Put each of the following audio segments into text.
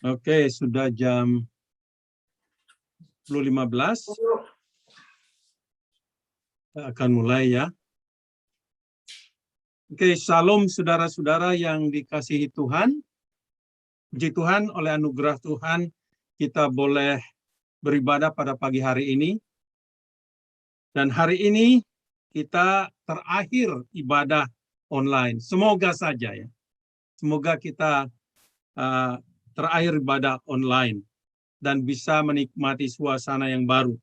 Oke, sudah jam 10.15. Kita akan mulai ya. Oke, shalom saudara-saudara yang dikasihi Tuhan. Puji Tuhan, oleh anugerah Tuhan kita boleh beribadah pada pagi hari ini. Dan hari ini kita terakhir ibadah online. Semoga saja ya. Semoga kita terakhir ibadah online dan bisa menikmati suasana yang baru.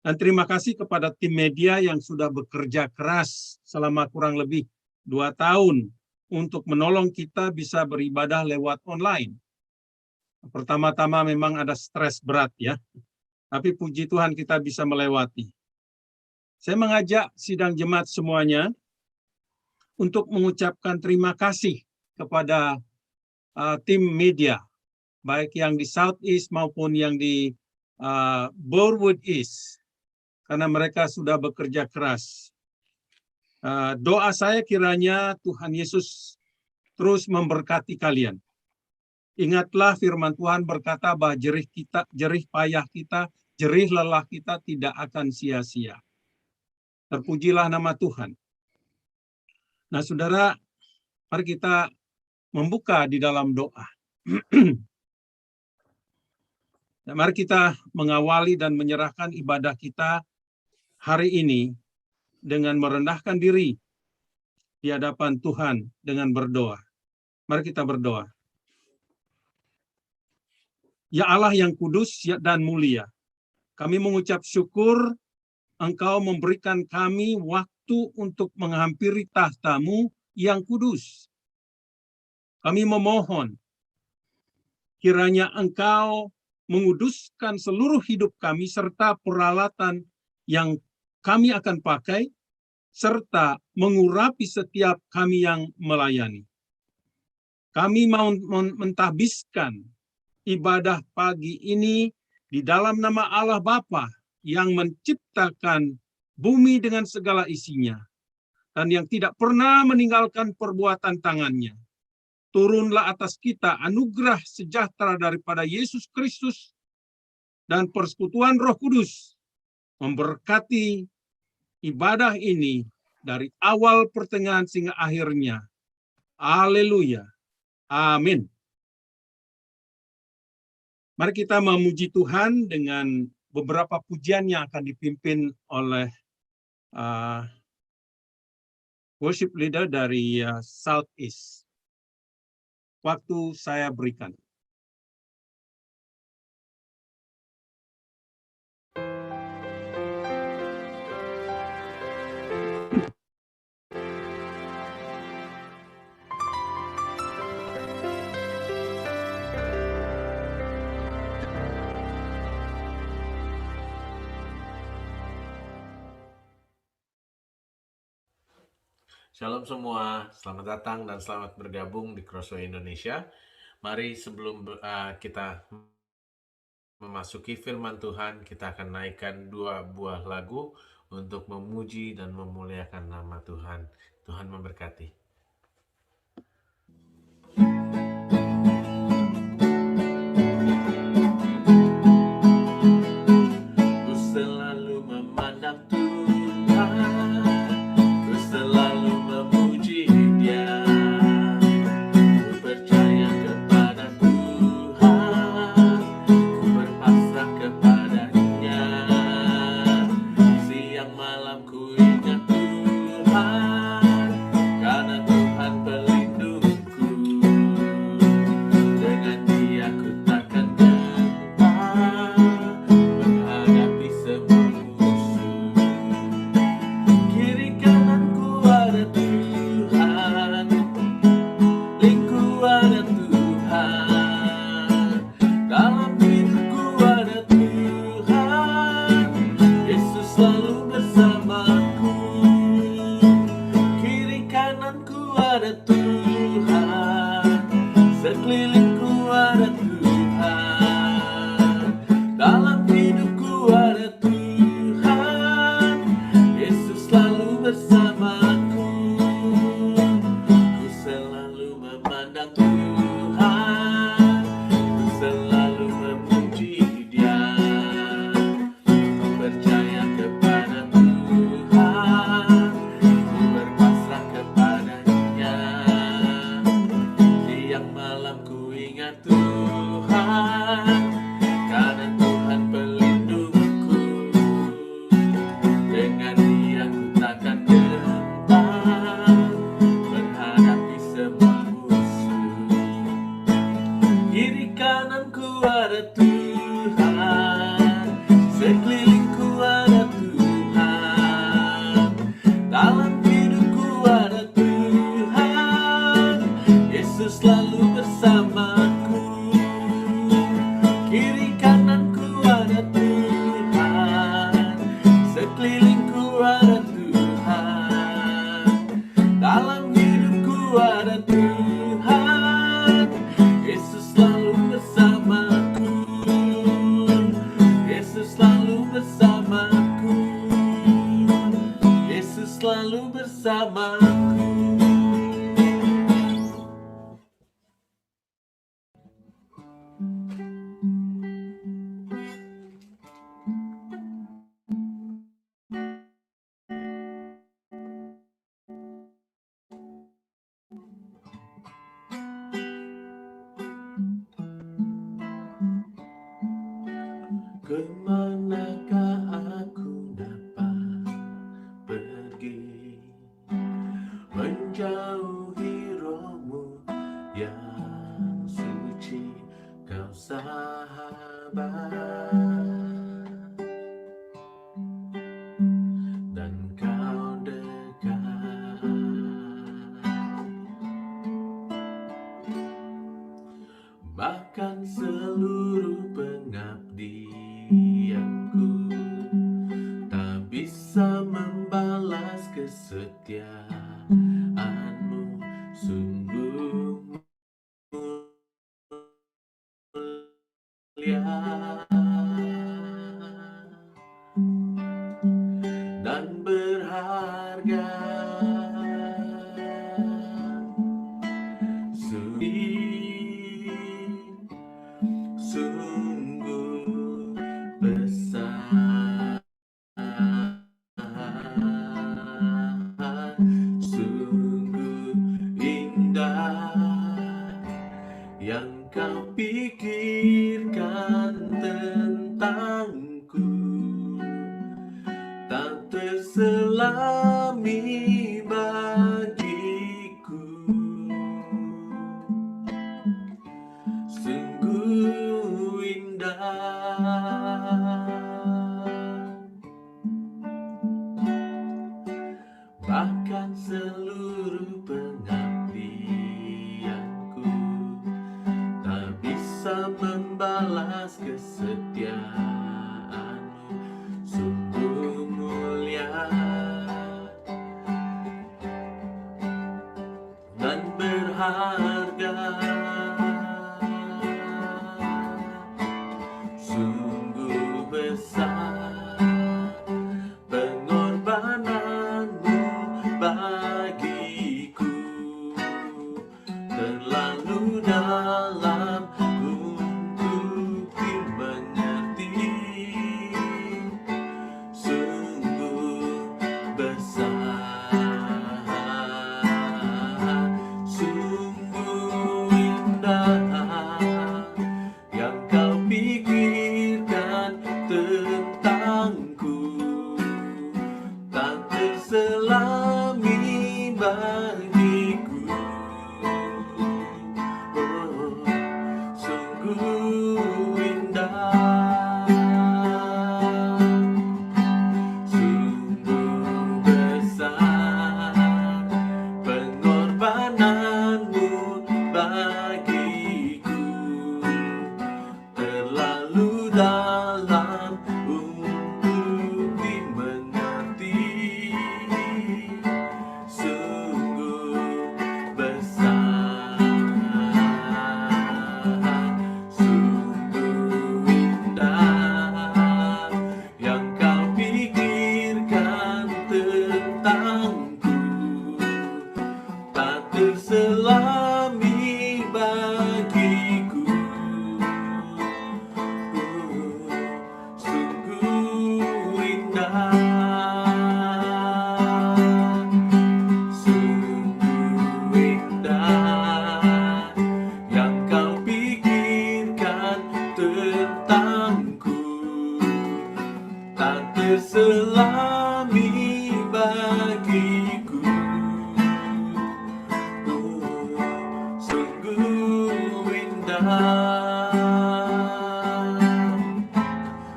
Dan terima kasih kepada tim media yang sudah bekerja keras selama kurang lebih 2 tahun untuk menolong kita bisa beribadah lewat online. Pertama-tama memang ada stres berat ya, tapi puji Tuhan kita bisa melewati. Saya mengajak sidang jemaat semuanya untuk mengucapkan terima kasih kepada tim media, baik yang di Southeast maupun yang di Burwood East, karena mereka sudah bekerja keras. Doa saya kiranya Tuhan Yesus terus memberkati kalian. Ingatlah firman Tuhan berkata bahwa jerih payah kita, jerih lelah kita tidak akan sia-sia. Terpujilah nama Tuhan. Nah, saudara, mari kita membuka di dalam doa. Nah, mari kita mengawali dan menyerahkan ibadah kita hari ini dengan merendahkan diri di hadapan Tuhan dengan berdoa. Mari kita berdoa. Ya Allah yang kudus dan mulia, kami mengucap syukur Engkau memberikan kami waktu untuk menghampiri tahta-Mu yang kudus. Kami memohon kiranya Engkau menguduskan seluruh hidup kami serta peralatan yang kami akan pakai, serta mengurapi setiap kami yang melayani. Kami mau mentahbiskan ibadah pagi ini di dalam nama Allah Bapa yang menciptakan bumi dengan segala isinya, dan yang tidak pernah meninggalkan perbuatan tangannya. Turunlah atas kita anugerah sejahtera daripada Yesus Kristus dan persekutuan Roh Kudus memberkati ibadah ini dari awal pertengahan hingga akhirnya. Haleluya. Amin. Mari kita memuji Tuhan dengan beberapa pujian yang akan dipimpin oleh worship leader dari Southeast. Waktu saya berikan. Shalom semua, selamat datang dan selamat bergabung di Crossway Indonesia. Mari sebelum kita memasuki firman Tuhan, kita akan naikkan 2 buah lagu untuk memuji dan memuliakan nama Tuhan. Tuhan memberkati. Ku selalu memandang Tuhan, ku selalu memuji Dia. Ku percaya kepada Tuhan, ku berpasrah kepada-Nya. Siang malam ku ingat Tuhan, karena Tuhan pelindungku. Dengan Dia ku takkan gentar menghadapi semua musuh. Kiri kananku ada Tuhan, lingku ada Tuhan, dalam hidupku ada Tuhan. Yesus selalu bersamaku. Kiri kananku ada Tuhan, sekelilingku ada Tuhan, dalam hidupku ada Tuhan. Yesus selalu bersamaku. Ku selalu memandang Tuhan, Tuhan, ku selalu memuji Dia. Ku percaya kepada Tuhan, ku berpasrah kepada-Nya. Siang malam ku ingat Tuhan, karena Tuhan pelindungku. Dengan Dia ku takkan gentar menghadapi semua musuh. Kiri kananku ada Tuhan, sekelilingku ada Tuhan, dalam hidupku ada Tuhan. Yesus selalu bersamaku. Kiri kananku ada Tuhan, sekelilingku ada Tuhan, dalam hidupku ada Tuhan. Yesus selalu bersamaku. Yesus selalu bersamaku. Yesus selalu bersamaku. Kemanakah aku dapat pergi, menjauhi rohmu yang suci, kau sahabat, dan kau dekat. Bahkan seluruh pengabdianku tak bisa membalas kesetiaanmu. Sungguh mulia dan berharga. Sungguh besar, sungguh indah yang kau pikirkan tentangku, tak terselami bagiku. Sungguh indah, bahkan seluruh pengabdianku tak bisa membalas kesetiaanmu. Sungguh mulia dan berharga. Sungguh besar pengorbananmu bagiku, terlalu dalam untuk dimengerti. Sungguh besar, sungguh indah yang kau pikirkan tentangku, tak terselami bagiku. Oh, sungguh indah, sungguh besar pengorbananmu bagiku.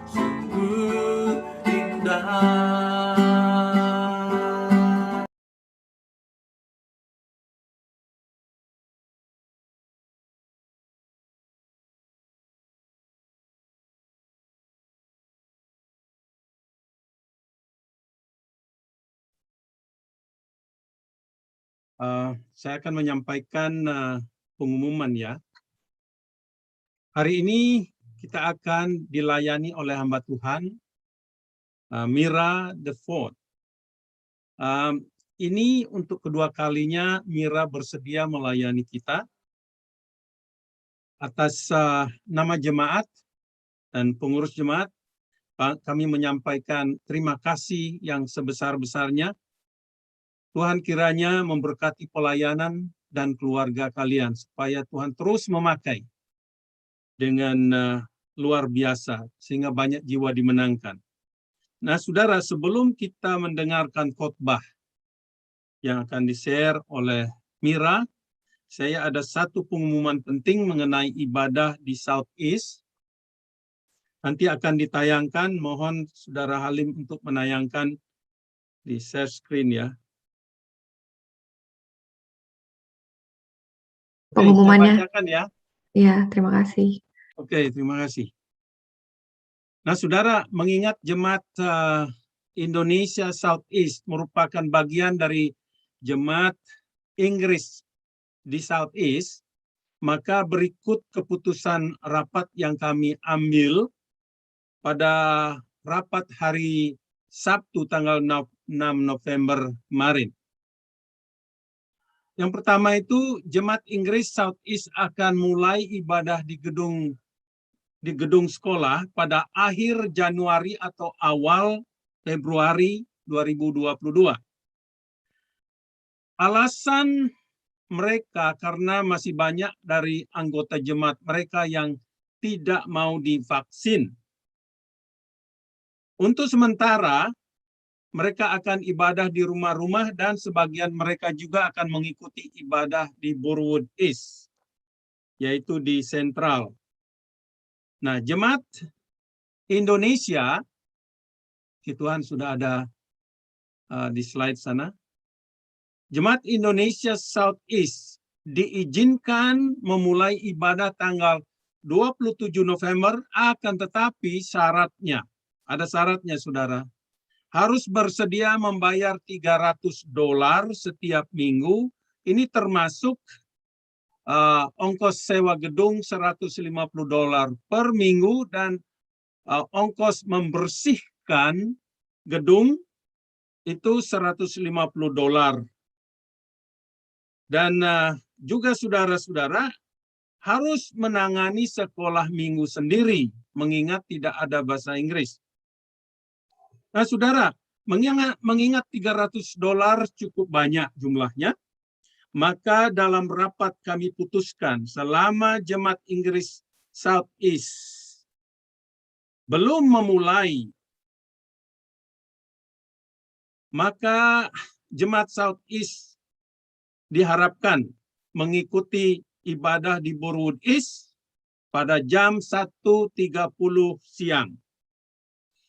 sungguh indah. Saya akan menyampaikan pengumuman ya. Hari ini kita akan dilayani oleh hamba Tuhan, Mira the Fourth. Ini untuk kedua kalinya Mira bersedia melayani kita. Atas nama jemaat dan pengurus jemaat, kami menyampaikan terima kasih yang sebesar-besarnya. Tuhan kiranya memberkati pelayanan dan keluarga kalian, supaya Tuhan terus memakai dengan luar biasa, sehingga banyak jiwa dimenangkan. Nah, saudara, sebelum kita mendengarkan khotbah yang akan di-share oleh Mira, saya ada satu pengumuman penting mengenai ibadah di Southeast. Nanti akan ditayangkan, mohon saudara Halim untuk menayangkan di share screen ya. Pengumumannya. Saya bacakan ya. Iya, terima kasih. Oke, terima kasih. Nah, saudara, mengingat jemaat Indonesia Southeast merupakan bagian dari jemaat Inggris di Southeast, maka berikut keputusan rapat yang kami ambil pada rapat hari Sabtu tanggal 6 November kemarin. Yang pertama itu, jemaat Inggris Southeast akan mulai ibadah di gedung sekolah pada akhir Januari atau awal Februari 2022. Alasan mereka karena masih banyak dari anggota jemaat mereka yang tidak mau divaksin. Untuk sementara, mereka akan ibadah di rumah-rumah dan sebagian mereka juga akan mengikuti ibadah di Burwood East, yaitu di Sentral. Nah, jemaat Indonesia, Tuhan sudah ada di slide sana. Jemaat Indonesia Southeast diizinkan memulai ibadah tanggal 27 November, akan tetapi syaratnya, ada syaratnya saudara, harus bersedia membayar $300 setiap minggu. Ini termasuk ongkos sewa gedung $150 per minggu dan ongkos membersihkan gedung itu $150. Dan juga saudara-saudara harus menangani sekolah minggu sendiri, mengingat tidak ada bahasa Inggris. Nah, saudara, mengingat $300 cukup banyak jumlahnya, maka dalam rapat kami putuskan selama jemaat Inggris Southeast belum memulai, maka jemaat Southeast diharapkan mengikuti ibadah di Burwood East pada jam 1.30 siang.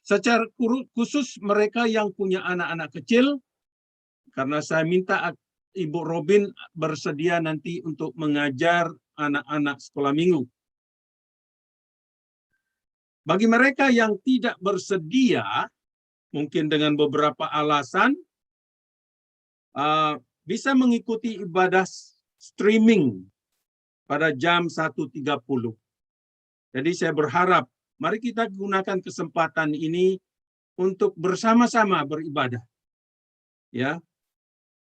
Secara khusus mereka yang punya anak-anak kecil, karena saya minta Ibu Robin bersedia nanti untuk mengajar anak-anak sekolah minggu. Bagi mereka yang tidak bersedia, mungkin dengan beberapa alasan, bisa mengikuti ibadah streaming pada jam 1.30. Jadi saya berharap, mari kita gunakan kesempatan ini untuk bersama-sama beribadah. Ya.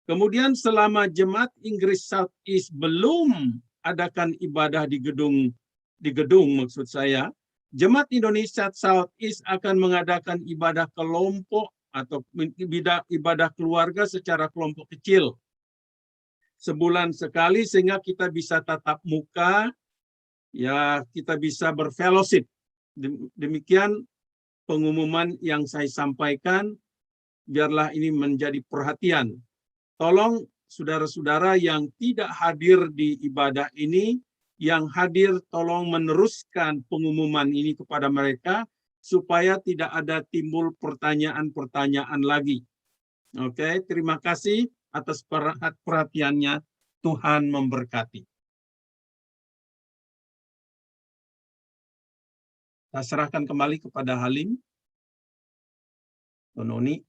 Kemudian selama jemaat Inggris Southeast belum adakan ibadah di gedung maksud saya, jemaat Indonesia Southeast akan mengadakan ibadah kelompok atau ibadah keluarga secara kelompok kecil. Sebulan sekali sehingga kita bisa tatap muka, ya kita bisa berfellowship. Demikian pengumuman yang saya sampaikan, biarlah ini menjadi perhatian. Tolong saudara-saudara yang tidak hadir di ibadah ini, yang hadir tolong meneruskan pengumuman ini kepada mereka supaya tidak ada timbul pertanyaan-pertanyaan lagi. Oke, terima kasih atas perhatiannya. Tuhan memberkati. Saya serahkan kembali kepada Halim. Noni.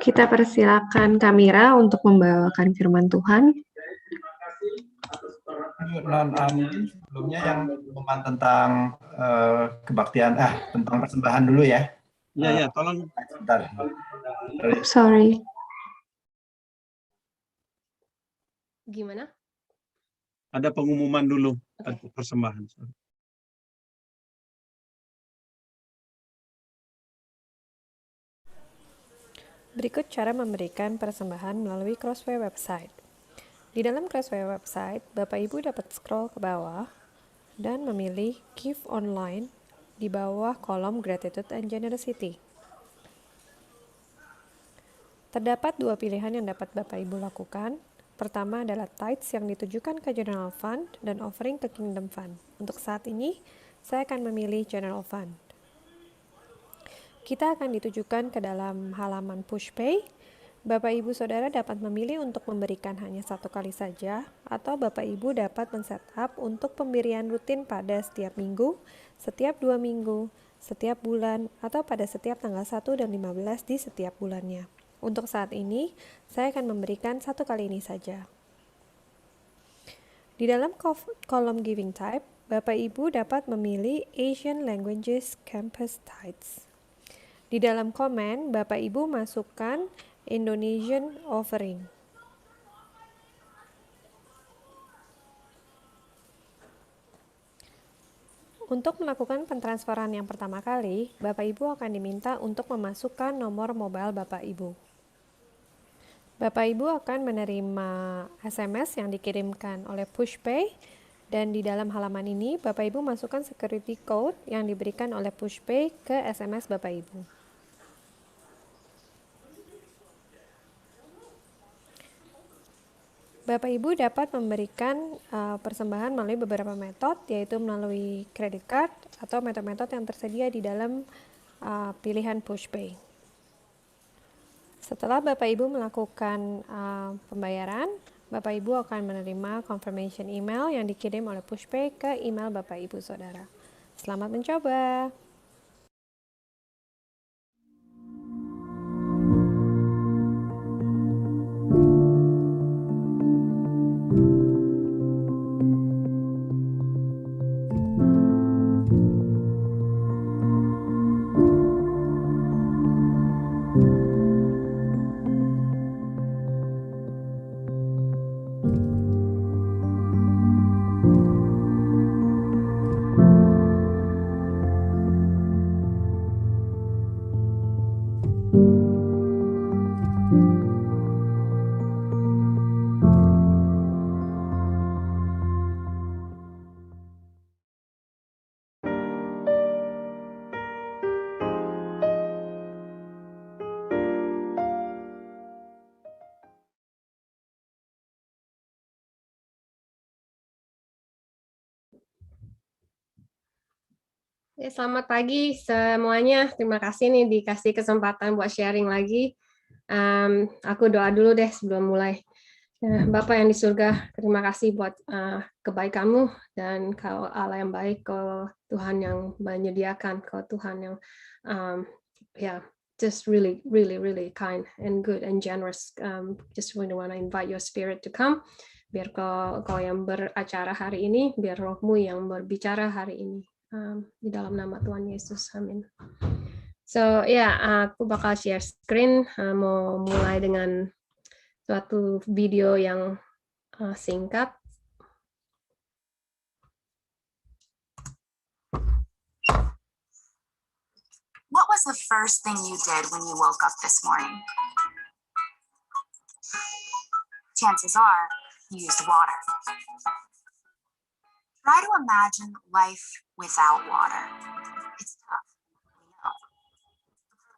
Kita persilakan Kamira untuk membawakan firman Tuhan. Mungkin sebelumnya yang pengumuman tentang kebaktian, tentang persembahan dulu ya. Ya, tolong. Sebentar. Sorry. Gimana? Ada pengumuman dulu, persembahan. Berikut cara memberikan persembahan melalui Crossway website. Di dalam Crossway website, Bapak Ibu dapat scroll ke bawah dan memilih Give Online di bawah kolom Gratitude and Generosity. Terdapat dua pilihan yang dapat Bapak Ibu lakukan. Pertama adalah tithes yang ditujukan ke General Fund dan offering ke Kingdom Fund. Untuk saat ini, saya akan memilih General Fund. Kita akan ditujukan ke dalam halaman PushPay. Bapak Ibu Saudara dapat memilih untuk memberikan hanya satu kali saja, atau Bapak Ibu dapat men-setup untuk pemberian rutin pada setiap minggu, setiap 2 minggu, setiap bulan, atau pada setiap tanggal 1 dan 15 di setiap bulannya. Untuk saat ini, saya akan memberikan satu kali ini saja. Di dalam kolom Giving Type, Bapak Ibu dapat memilih Asian Languages Campus Tithes. Di dalam komen, Bapak Ibu masukkan Indonesian Offering. Untuk melakukan pentransferan yang pertama kali, Bapak Ibu akan diminta untuk memasukkan nomor mobile Bapak Ibu. Bapak Ibu akan menerima SMS yang dikirimkan oleh PushPay, dan di dalam halaman ini Bapak Ibu masukkan security code yang diberikan oleh PushPay ke SMS Bapak Ibu. Bapak Ibu dapat memberikan persembahan melalui beberapa metode, yaitu melalui credit card atau metode-metode yang tersedia di dalam pilihan PushPay. Setelah Bapak Ibu melakukan pembayaran, Bapak Ibu akan menerima confirmation email yang dikirim oleh PushPay ke email Bapak Ibu Saudara. Selamat mencoba! Ya, selamat pagi semuanya. Terima kasih nih dikasih kesempatan buat sharing lagi. Aku doa dulu deh sebelum mulai. Bapa yang di surga, terima kasih buat kebaikan-Mu dan Kau Allah yang baik, Kau Tuhan yang menyediakan, Kau Tuhan yang just really kind and good and generous. Just really want to invite your spirit to come. Biar kau yang beracara hari ini, biar Roh-Mu yang berbicara hari ini. Di dalam nama Tuhan Yesus, amin. So aku bakal share screen, mau mulai dengan suatu video yang singkat. What was the first thing you did when you woke up this morning? Chances are you used water. Try to imagine life without water. It's tough, we know.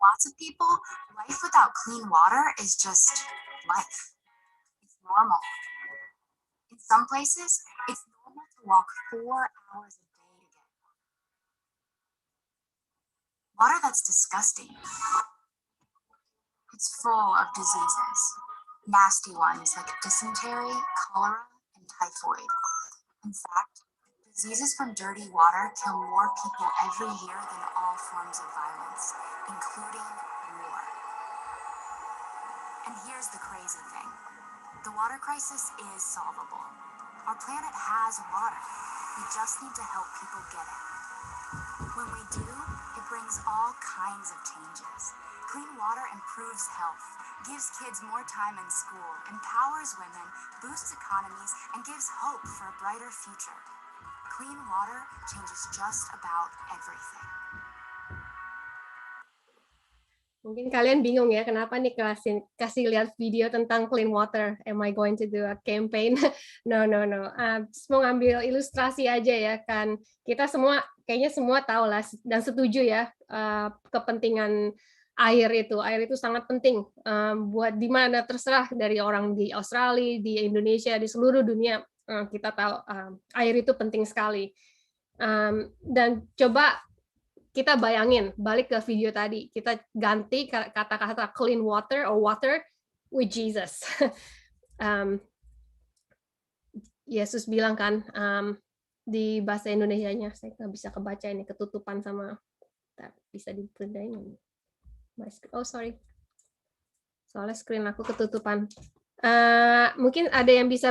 lots of people, life without clean water is just life. It's normal. In some places, it's normal to walk 4 hours a day to get water that's disgusting. It's full of diseases, nasty ones like dysentery, cholera, and typhoid. In fact, diseases from dirty water kill more people every year than all forms of violence, including war. And here's the crazy thing. The water crisis is solvable. Our planet has water. We just need to help people get it. When we do, it brings all kinds of changes. Clean water improves health, gives kids more time in school, empowers women, boosts economies, and gives hope for a brighter future. Clean water changes just about everything. Mungkin kalian bingung ya, kenapa nih kasih lihat video tentang clean water? Am I going to do a campaign? No. Just mau ngambil ilustrasi aja ya kan. Kita semua, kayaknya semua tahu lah dan setuju ya, kepentingan air itu sangat penting buat di mana terserah, dari orang di Australia, di Indonesia, di seluruh dunia. Kita tahu air itu penting sekali. Dan coba kita bayangin, balik ke video tadi, kita ganti kata-kata clean water or water with Jesus. Yesus bilang kan di bahasa Indonesianya, saya nggak bisa kebaca ini, ketutupan sama, bisa dipindahin. Oh sorry, soalnya screen aku ketutupan. Mungkin ada yang bisa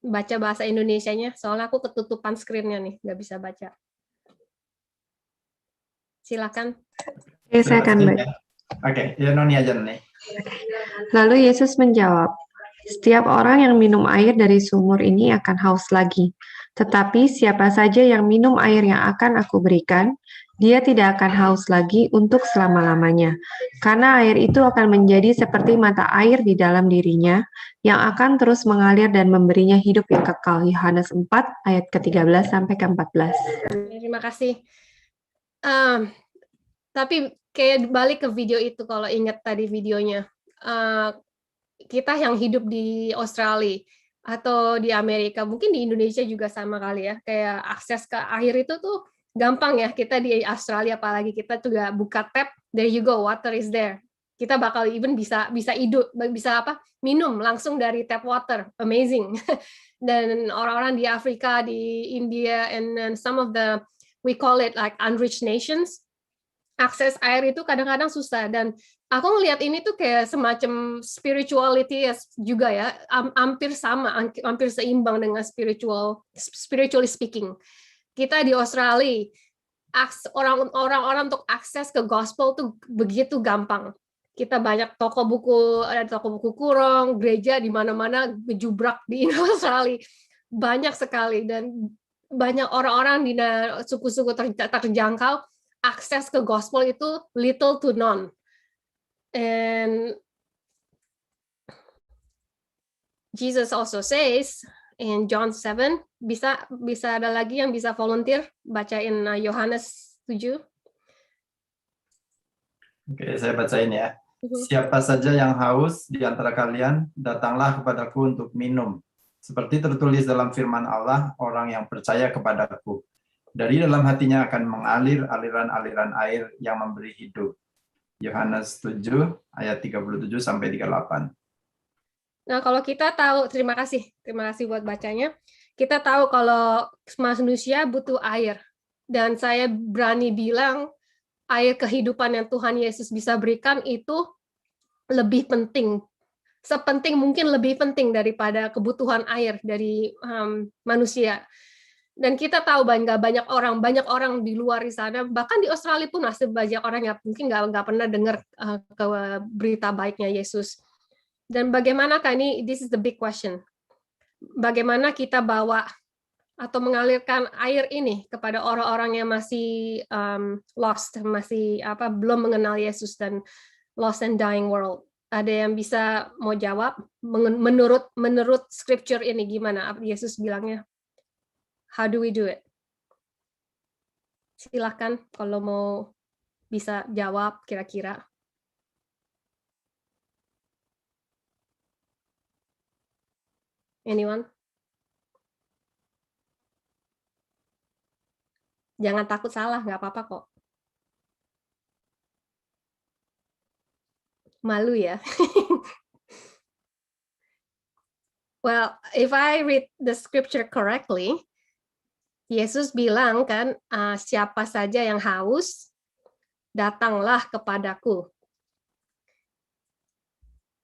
baca bahasa Indonesianya, soalnya aku ketutupan screen-nya nih, nggak bisa baca. Silakan. Oke, saya akan baca. Oke, ya Noni aja Noni. Lalu Yesus menjawab, "Setiap orang yang minum air dari sumur ini akan haus lagi. Tetapi siapa saja yang minum air yang akan aku berikan, dia tidak akan haus lagi untuk selama-lamanya. Karena air itu akan menjadi seperti mata air di dalam dirinya, yang akan terus mengalir dan memberinya hidup yang kekal." Yohanes 4 ayat ke-13 sampai ke-14. Terima kasih. Tapi kayak balik ke video itu, kalau ingat tadi videonya, kita yang hidup di Australia atau di Amerika, mungkin di Indonesia juga sama kali ya, kayak akses ke air itu tuh gampang ya. Kita di Australia apalagi, kita juga buka tap, there you go, water is there. Kita bakal even bisa minum langsung dari tap water, amazing. Dan orang-orang di Afrika, di India, and then some of the, we call it like unreached nations, akses air itu kadang-kadang susah. Dan aku ngelihat ini tuh kayak semacam spirituality juga ya, hampir sama, hampir seimbang dengan spiritually speaking. Kita di Australia, orang-orang untuk akses ke gospel tuh begitu gampang. Kita banyak toko buku, ada toko buku kurung, gereja di mana-mana ngejubrak di Australia, banyak sekali. Dan banyak orang-orang di suku-suku terjangkau, akses ke gospel itu little to none. And Jesus also says in John 7, bisa ada lagi yang bisa volunteer bacain Yohanes 7. Oke, saya bacain ya. Siapa saja yang haus di antara kalian, datanglah kepadaku untuk minum. Seperti tertulis dalam firman Allah, orang yang percaya kepadaku, dari dalam hatinya akan mengalir aliran-aliran air yang memberi hidup. Yohanes 7 ayat 37 sampai 38. Nah, kalau kita tahu, terima kasih buat bacanya. Kita tahu kalau manusia butuh air, dan saya berani bilang air kehidupan yang Tuhan Yesus bisa berikan itu lebih penting, sepenting mungkin lebih penting daripada kebutuhan air dari manusia. Dan kita tahu banyak orang di luar di sana, bahkan di Australia pun masih banyak orang yang mungkin nggak pernah dengar berita baiknya Yesus. Dan bagaimanakah ini? This is the big question. Bagaimana kita bawa atau mengalirkan air ini kepada orang-orang yang masih lost, masih belum mengenal Yesus dan lost and dying world? Ada yang bisa mau jawab? Menurut scripture ini gimana Yesus bilangnya? How do we do it? Silakan kalau mau bisa jawab kira-kira? Anyone? Jangan takut salah, nggak apa-apa kok. Malu ya. Well, if I read the scripture correctly, Yesus bilang kan, siapa saja yang haus, datanglah kepadaku.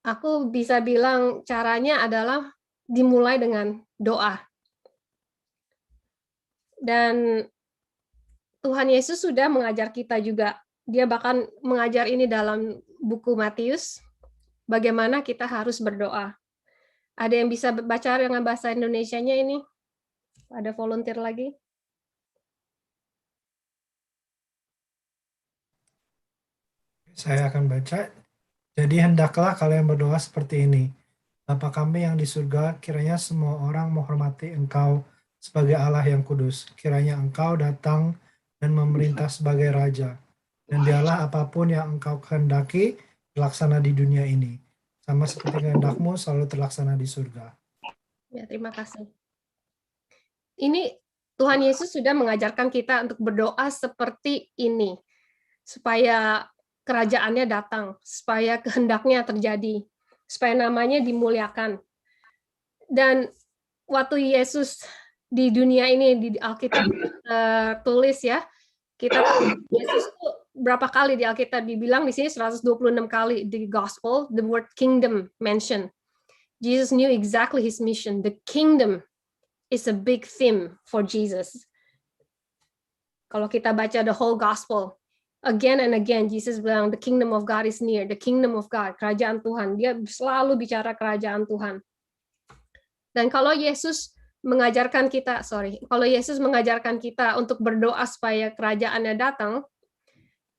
Aku bisa bilang caranya adalah dimulai dengan doa. Dan Tuhan Yesus sudah mengajar kita juga. Dia bahkan mengajar ini dalam buku Matius, bagaimana kita harus berdoa. Ada yang bisa baca dengan bahasa Indonesianya ini? Ada volunteer lagi? Saya akan baca. Jadi hendaklah kalian berdoa seperti ini. Bapa kami yang di surga, kiranya semua orang menghormati Engkau sebagai Allah yang kudus. Kiranya Engkau datang dan memerintah sebagai Raja. Dan biarlah apapun yang Engkau kehendaki terlaksana di dunia ini. Sama seperti kehendak-Mu selalu terlaksana di surga. Ya, terima kasih. Ini Tuhan Yesus sudah mengajarkan kita untuk berdoa seperti ini. Supaya kerajaannya datang, supaya kehendaknya terjadi, supaya namanya dimuliakan. Dan waktu Yesus di dunia ini, di Alkitab tulis ya, kita Yesus itu berapa kali di Alkitab dibilang di sini 126 kali di Gospel, the word kingdom mentioned. Jesus knew exactly his mission. The kingdom is a big theme for Jesus. Kalau kita baca the whole Gospel, again and again, Jesus bilang, the kingdom of God is near, the kingdom of God, kerajaan Tuhan. Dia selalu bicara kerajaan Tuhan. Dan kalau Yesus mengajarkan kita, kalau Yesus mengajarkan kita untuk berdoa supaya kerajaannya datang,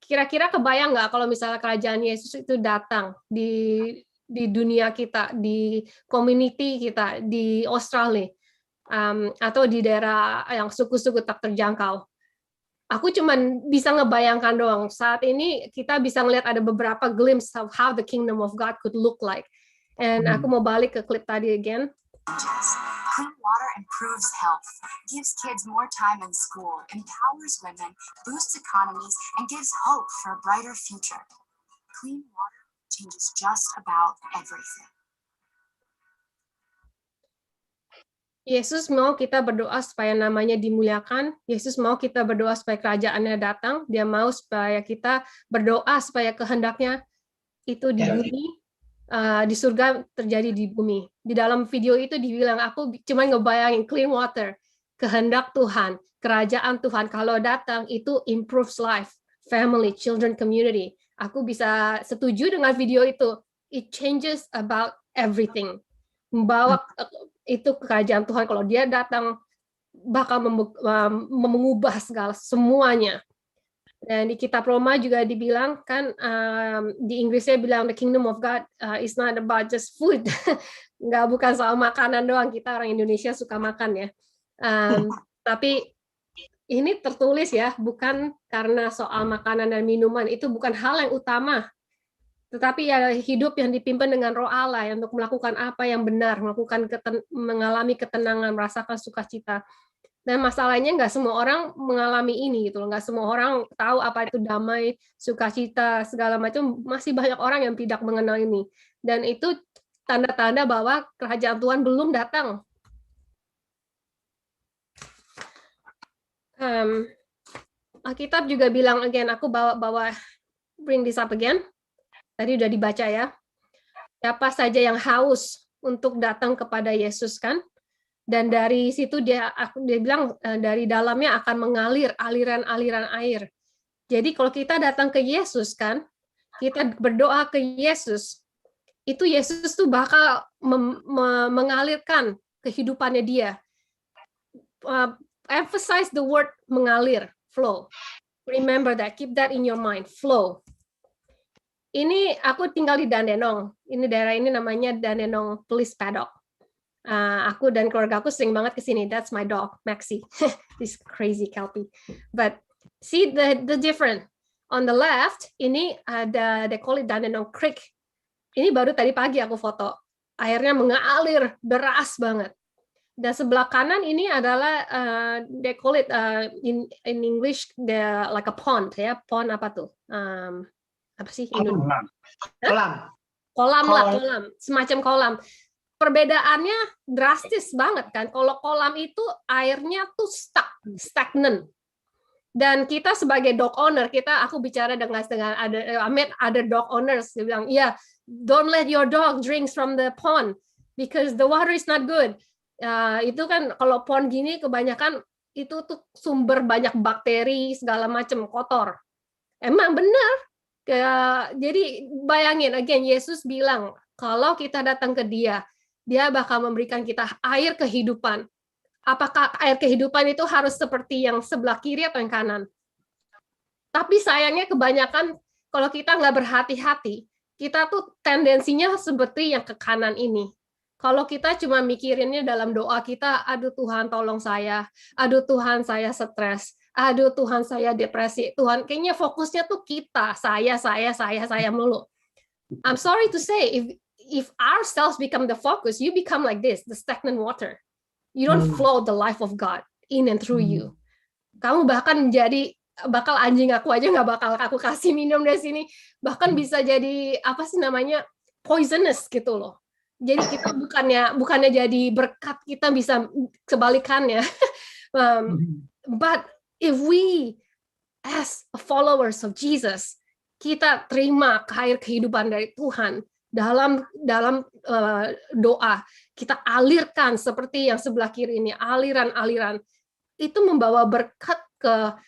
kira-kira kebayang nggak kalau misalnya kerajaan Yesus itu datang di dunia kita, di community kita, di Australia, atau di daerah yang suku-suku tak terjangkau. Aku cuman bisa ngebayangkan doang. Saat ini kita bisa ngelihat ada beberapa glimpse of how the kingdom of God could look like. And aku mau balik ke klip tadi again. Clean water improves health, gives kids more time in school, empowers women, boosts economies, and gives hope for a brighter future. Clean water changes just about everything. Yesus mau kita berdoa supaya namanya dimuliakan. Yesus mau kita berdoa supaya kerajaannya datang. Dia mau supaya kita berdoa supaya kehendaknya itu di bumi, di surga terjadi di bumi. Di dalam video itu dibilang, aku cuma ngebayangin clean water, kehendak Tuhan, kerajaan Tuhan. Kalau datang itu improves life, family, children, community. Aku bisa setuju dengan video itu. It changes about everything. Membawa itu kerajaan Tuhan, kalau dia datang bakal mengubah segala semuanya. Dan di kitab Roma juga dibilang kan, di Inggrisnya bilang the kingdom of God is not about just food. Bukan soal makanan doang, kita orang Indonesia suka makan ya. Tapi ini tertulis ya, bukan karena soal makanan dan minuman, itu bukan hal yang utama. Tetapi ya hidup yang dipimpin dengan Roh Allah untuk melakukan apa yang benar, mengalami ketenangan, merasakan sukacita. Dan masalahnya nggak semua orang mengalami ini gitu loh, nggak semua orang tahu apa itu damai, sukacita, segala macam. Masih banyak orang yang tidak mengenal ini. Dan itu tanda-tanda bahwa kerajaan Tuhan belum datang. Alkitab juga bilang again, aku bawa bring this up again. Tadi udah dibaca ya. Siapa saja yang haus untuk datang kepada Yesus kan? Dan dari situ dia bilang dari dalamnya akan mengalir aliran-aliran air. Jadi kalau kita datang ke Yesus kan, kita berdoa ke Yesus, itu Yesus tuh bakal mengalirkan kehidupannya dia. Emphasize the word mengalir, flow. Remember that, keep that in your mind, flow. Ini aku tinggal di Dandenong. Ini daerah ini namanya Dandenong Police Paddock. Aku dan keluarga aku sering banget ke sini. That's my dog, Maxi. This crazy Kelpie. But see the difference. on the left ini ada, they call it Dandenong Creek. Ini baru tadi pagi aku foto. Airnya mengalir deras banget. Dan sebelah kanan ini adalah they call it in English like a pond ya. Pond apa tuh? Apa sih? Kolam lah, kolam. Semacam kolam. Perbedaannya drastis banget kan. Kalau kolam itu airnya tuh stagnan. Dan kita sebagai dog owner, aku bicara dengan ada dog owners, dia bilang, yeah, don't let your dog drink from the pond because the water is not good. Itu kan kalau pond gini kebanyakan itu tuh sumber banyak bakteri segala macam kotor. Emang benar. Jadi bayangin, again Yesus bilang kalau kita datang ke Dia bakal memberikan kita air kehidupan. Apakah air kehidupan itu harus seperti yang sebelah kiri atau yang kanan? Tapi sayangnya kebanyakan kalau kita nggak berhati-hati, kita tuh tendensinya seperti yang ke kanan ini. Kalau kita cuma mikirinnya dalam doa kita, aduh Tuhan tolong saya, aduh Tuhan saya stres, aduh Tuhan saya depresi, Tuhan kayaknya fokusnya tuh kita, saya melulu. I'm sorry to say, if ourselves become the focus, you become like this, the stagnant water. You don't flow the life of God in and through you. Kamu bahkan bakal anjing aku aja nggak bakal aku kasih minum dari sini, bahkan bisa jadi apa sih namanya poisonous gitu loh. Jadi kita bukannya jadi berkat, kita bisa kebalikannya. But if we as followers of Jesus, kita terima air kehidupan dari Tuhan dalam doa, kita alirkan seperti yang sebelah kiri ini, aliran-aliran itu membawa berkat ke.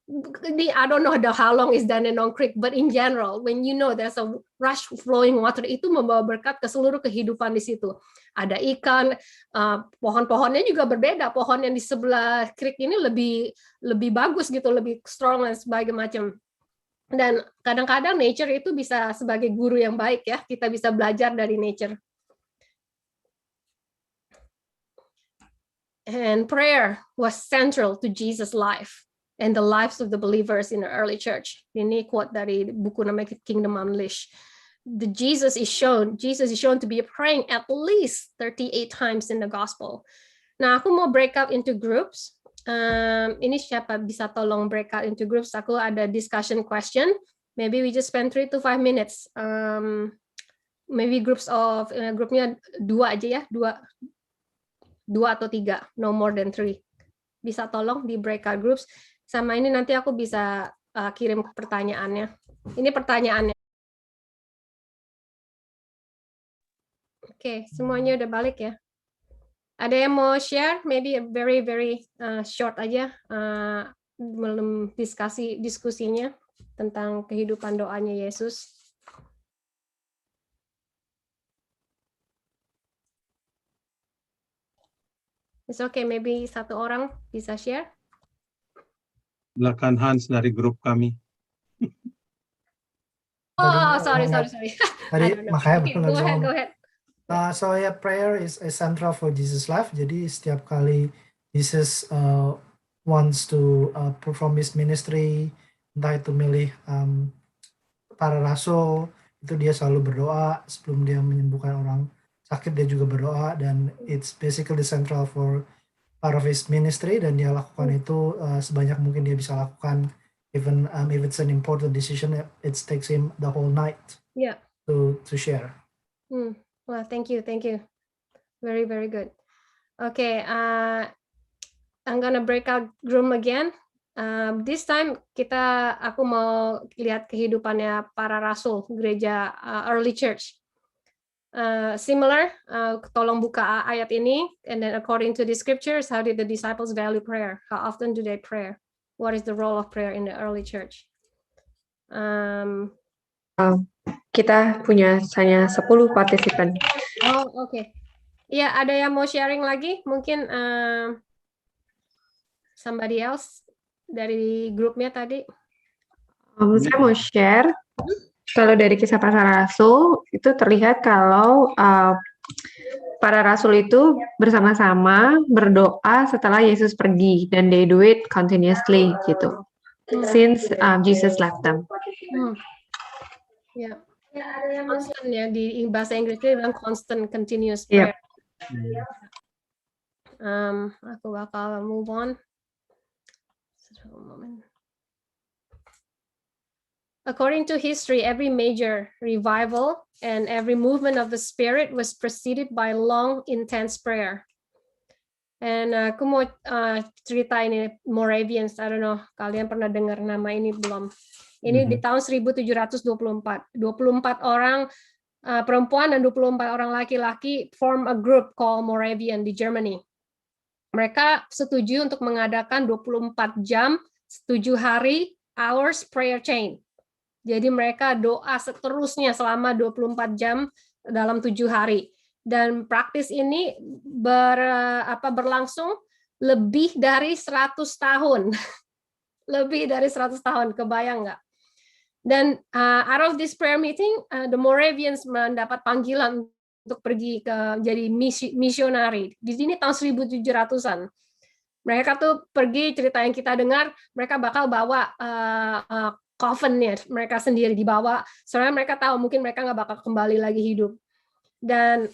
I don't know how long is Dandenong Creek, but in general, when you know there's a rush flowing water, itu membawa berkat ke seluruh kehidupan di situ. Ada ikan, pohon-pohonnya juga berbeda. Pohon yang di sebelah creek ini lebih bagus gitu, lebih strong dan sebagainya macam. Dan kadang-kadang nature itu bisa sebagai guru yang baik ya. Kita bisa belajar dari nature. And prayer was central to Jesus' life and the lives of the believers in the early church. Ini quote dari buku namanya Kingdom Unleashed. Jesus is shown to be praying at least 38 times in the gospel. Nah, aku mau break out into groups. Ini siapa bisa tolong break out into groups? Aku ada discussion question. Maybe we just spend 3 to 5 minutes. Maybe grupnya 2 aja ya, 2 atau 3, no more than 3. Bisa tolong di breakout groups. Sama ini nanti aku bisa kirim pertanyaannya. Ini pertanyaannya. Oke, semuanya udah balik ya. Ada yang mau share? Maybe a very very short aja belum diskusinya tentang kehidupan doanya Yesus. It's okay, maybe satu orang bisa share. Silakan Hans dari grup kami. Oh, sorry. Tadi makanya okay, go ahead. So yeah, prayer is central for Jesus' life. Jadi setiap kali Jesus wants to perform his ministry, entah itu milih para rasul, itu dia selalu berdoa sebelum dia menyembuhkan orang sakit, dia juga berdoa, dan it's basically central for part of his ministry, dan dia lakukan itu sebanyak mungkin dia bisa lakukan, even if it's an important decision, it takes him the whole night to share. Well, thank you. Very, very good. Okay, I'm gonna break out room again. This time aku mau lihat kehidupannya para rasul gereja early church. Similar, tolong buka ayat ini, and then according to the scriptures, how did the disciples value prayer? How often do they pray? What is the role of prayer in the early church? Kita punya hanya 10 partisipan. Oh, oke. Ya, ada yang mau sharing lagi? Mungkin somebody else dari grupnya tadi. Saya mau share. Kalau dari kisah para rasul, itu terlihat kalau para rasul itu bersama-sama berdoa setelah Yesus pergi, dan they do it continuously gitu. since Jesus left them. Ya, constant ya, di bahasa Inggrisnya bilang constant continuous prayer. Aku bakal move on. According to history, every major revival and every movement of the Spirit was preceded by long, intense prayer. And aku mau cerita ini Moravians. I don't know, kalian pernah dengar nama ini belum? Ini di tahun 1724. 24 orang perempuan dan 24 orang laki-laki form a group called Moravian di Germany. Mereka setuju untuk mengadakan 24 jam, 7 hari, hours prayer chain. Jadi mereka doa seterusnya selama 24 jam dalam 7 hari. Dan praktis ini berlangsung lebih dari 100 tahun. Lebih dari 100 tahun, kebayang nggak? Dan out of this prayer meeting, the Moravians mendapat panggilan untuk pergi ke jadi misionari. Di sini tahun 1700-an. Mereka tuh pergi, cerita yang kita dengar, mereka bakal bawa coffin-nya mereka sendiri dibawa, soalnya mereka tahu mungkin mereka nggak bakal kembali lagi hidup. Dan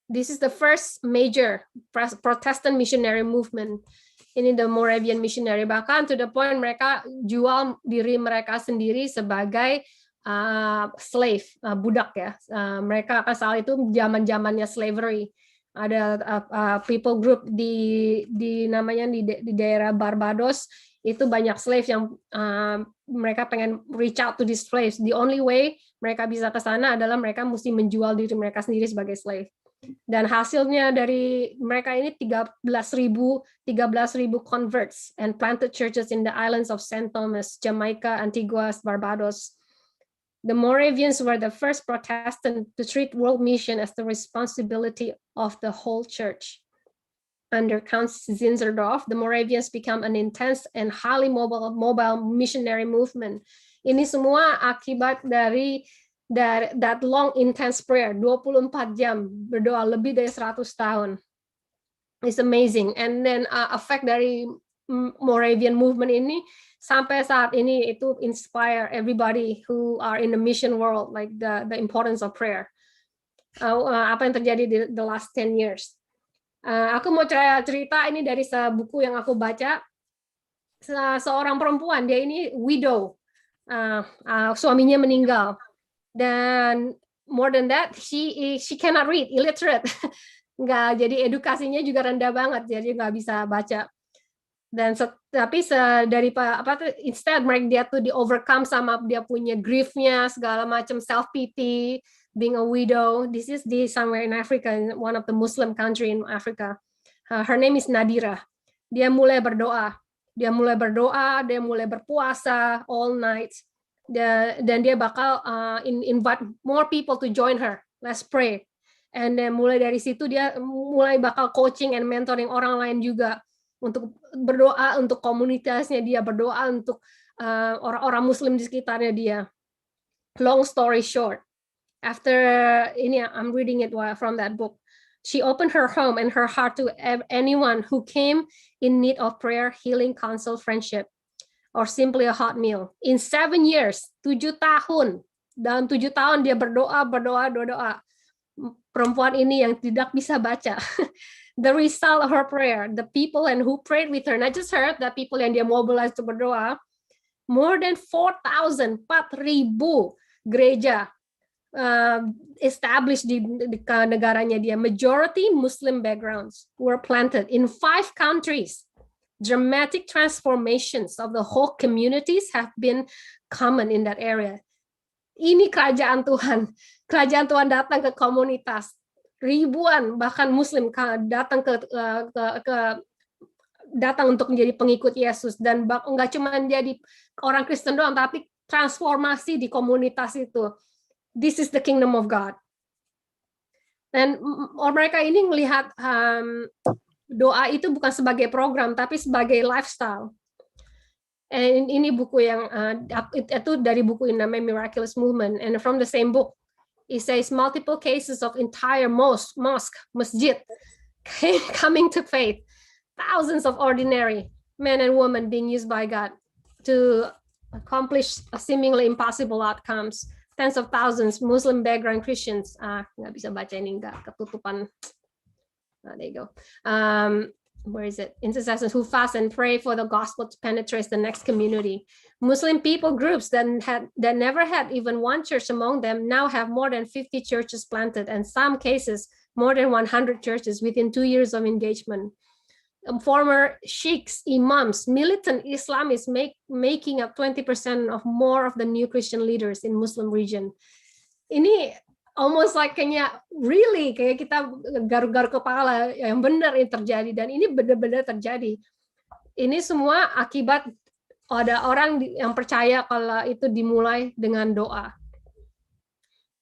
this is the first major Protestant missionary movement. Ini the Moravian missionary, bahkan to the point mereka jual diri mereka sendiri sebagai slave, budak ya. Mereka asal itu zaman-zamannya slavery. Ada people group di namanya di daerah Barbados, itu banyak slave yang mereka pengen reach out to these slaves. The only way mereka bisa ke sana adalah mereka mesti menjual diri mereka sendiri sebagai slave. Dan hasilnya dari mereka ini 13,000 converts and planted churches in the islands of St. Thomas, Jamaica, Antigua, Barbados. The Moravians were the first Protestant to treat world mission as the responsibility of the whole church. Under Count Zinzendorf, the Moravians become an intense and highly mobile missionary movement. Ini semua akibat dari that long intense prayer, 24 jam berdoa lebih dari 100 tahun. It's amazing. And then effect dari Moravian movement ini sampai saat ini itu inspire everybody who are in the mission world, like the importance of prayer. Apa yang terjadi di the last 10 years. Aku mau cerita ini dari buku yang aku baca. Seorang perempuan, dia ini widow, suaminya meninggal, dan more than that, she cannot read, illiterate, nggak, jadi edukasinya juga rendah banget, jadi nggak bisa baca. Dan tapi instead dia tuh di overcome sama dia punya griefnya, segala macam, self pity, being a widow. This is somewhere in Africa, in one of the Muslim country in Africa. Her name is Nadira. Dia mulai berdoa, dia mulai berpuasa all night. Dan dia bakal invite more people to join her. Let's pray. And then mulai dari situ dia mulai bakal coaching and mentoring orang lain juga untuk berdoa untuk komunitasnya dia, berdoa untuk orang-orang Muslim di sekitarnya dia. Long story short, after ini, I'm reading it from that book. She opened her home and her heart to anyone who came in need of prayer, healing, counsel, friendship, or simply a hot meal. In 7 years, 7 tahun. Dalam 7 tahun dia berdoa. Perempuan ini yang tidak bisa baca. The result of her prayer, the people and who prayed with her, not just her, the people yang dia mobilize to berdoa, more than 4,000 gereja established di negaranya dia. Majority Muslim backgrounds were planted in 5 countries. Dramatic transformations of the whole communities have been common in that area. Ini kerajaan Tuhan. Kerajaan Tuhan datang ke komunitas. Ribuan bahkan Muslim datang datang untuk menjadi pengikut Yesus, dan enggak cuma jadi orang Kristen doang, tapi transformasi di komunitas itu. This is the kingdom of God. Dan mereka ini melihat doa itu bukan sebagai program, tapi sebagai lifestyle. And ini buku yang itu dari buku yang namanya Miraculous Movement, and from the same book, it says multiple cases of entire masjid coming to faith. Thousands of ordinary men and women being used by God to accomplish seemingly impossible outcomes. Tens of thousands Muslim background Christians, nggak bisa baca ini, nggak ketutupan. There you go. Where is it? Intercessors who fast and pray for the gospel to penetrate the next community. Muslim people groups that never had even one church among them now have more than 50 churches planted, and some cases more than 100 churches within 2 years of engagement. Former sheikhs, imams, militant Islamists making up 20% of more of the new Christian leaders in Muslim region. Ini almost like kayaknya really kayak kita garuk-garuk kepala, yang benar ini terjadi, dan ini benar-benar terjadi. Ini semua akibat ada orang yang percaya kalau itu dimulai dengan doa.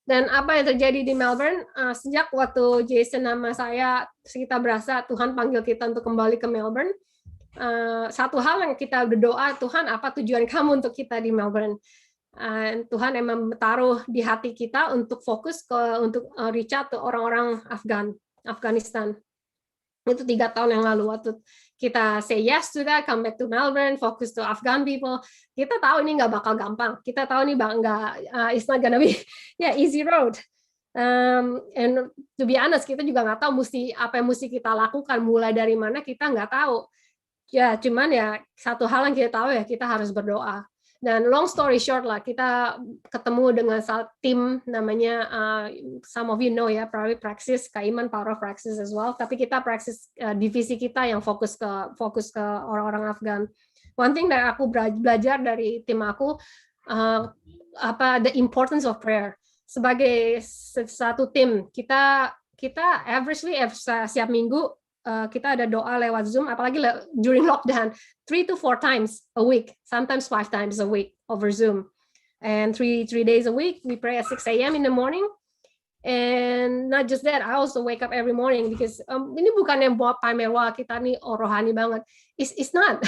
Dan apa yang terjadi di Melbourne, sejak waktu Jason sama saya, kita berasa Tuhan panggil kita untuk kembali ke Melbourne, satu hal yang kita berdoa, Tuhan apa tujuan kamu untuk kita di Melbourne? Tuhan emang taruh di hati kita untuk fokus untuk reach out ke orang-orang Afghanistan. Itu 3 tahun yang lalu waktu kita say yes to that, come back to Melbourne, focus to Afghan people. Kita tahu ini nggak bakal gampang. Kita tahu ini it's not gonna be easy road. And to be honest, kita juga nggak tahu apa yang mesti kita lakukan, mulai dari mana kita nggak tahu. Ya, cuman ya satu hal yang kita tahu ya kita harus berdoa. Dan long story short lah, kita ketemu dengan tim namanya, some of you know ya, Private Praxis, Kak Iman Power of Praxis as well. Tapi kita Praxis divisi kita yang fokus ke orang-orang Afgan. One thing that aku belajar dari tim aku, the importance of prayer. Sebagai satu tim, kita averagely setiap minggu kita ada doa lewat Zoom, apalagi during lockdown, 3 to 4 times a week, sometimes 5 times a week over Zoom. And 3 days a week, we pray at 6 a.m. in the morning. And not just that, I also wake up every morning because ini bukan yang buat pamer wah kita nih rohani banget. It's not.